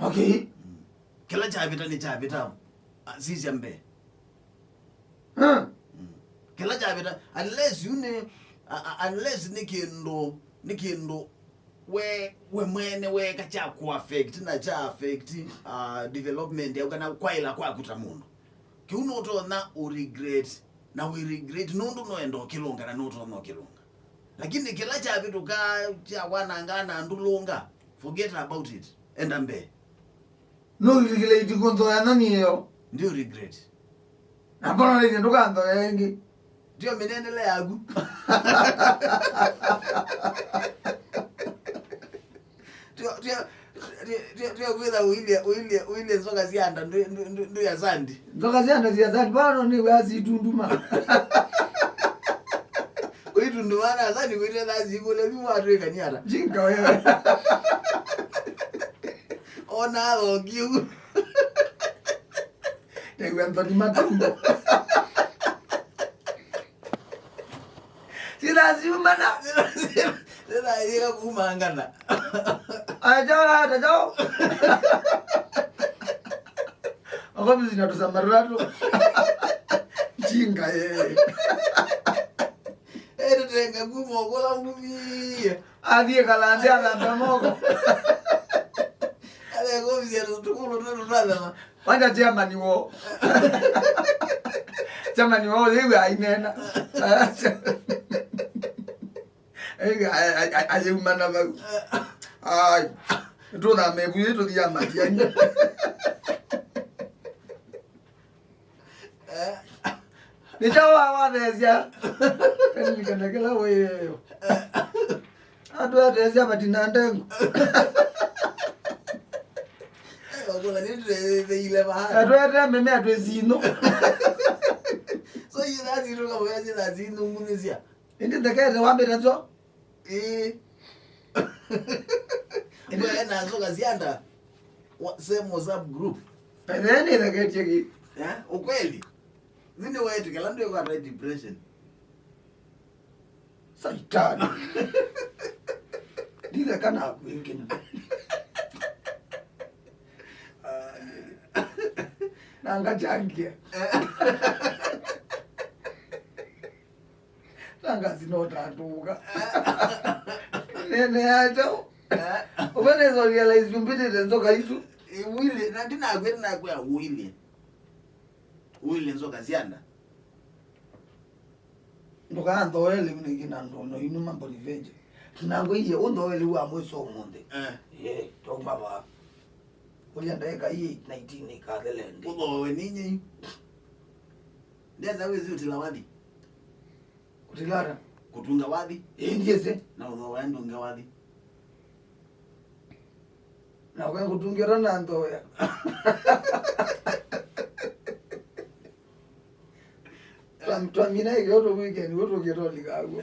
Okay. Kila chabita ni chabita. Sisi ambe. Kila chabita unless nikindo we mwene we kacha ku affect na cha affect development ya kana kwaila kwa kutamuno. Ki unoto na u regret na we regret no endo kilonga na no kilonga. Lakini kila chabita ka cha wanangana ndulonga. Forget about it. Enda mbe. No regret konzo ya nani hiyo? Ndio regret. Na mbona ile ndo kanzo yengi? Ndio menendele yangu. Ndio kwenda uile Nzoka zianda ndio ya zandi. Nzoka zianda zia zandi bado ni wazi tunduma. Uitunduma na zandi kwenda lazi kule biwa atweka nyara. Jinga wewe. Ona logiu. Ndio ndo matumbo. Lazima na sasa ile kumangana ajo akobi zinatusamaratu jinga tenga gumo gola ngumi adie kalande alanda moko ale gobi zero tukulu nana wanja Germany wo Germany wo lewe ainena aye umana ba ai ndo na mebu yetu dia matianya nijawa wadezia nikana kila wewe ado adezia batina ndengo ogola ni ile ba ado meme adwezino so you that you go where that you know munisia indi ndekete wambirazo ndio na Nzoka zianda same WhatsApp group pedeni ndekete ki ukweli zini wetu kila ndio kwa depression saitani dile kana kwingine nanga jangia nanga zinotatuka nene acho ubenezo realize yumbite Nzoka hizo wili na ndina agwena na kwa wili Nzoka zianda ndoka ndowele mnikina ndono inu mambo ni venje tunango iye ondowele wa mweso monde tokuma ba ulianda eka hii 19 ikalelende udowe ninyi ndiye zawezi utilawadi utilara kutunga wadhi ndiye na udowe ndunga wadhi na kwa kutungira na ndoya Twamina igoto weekend woto geto ligago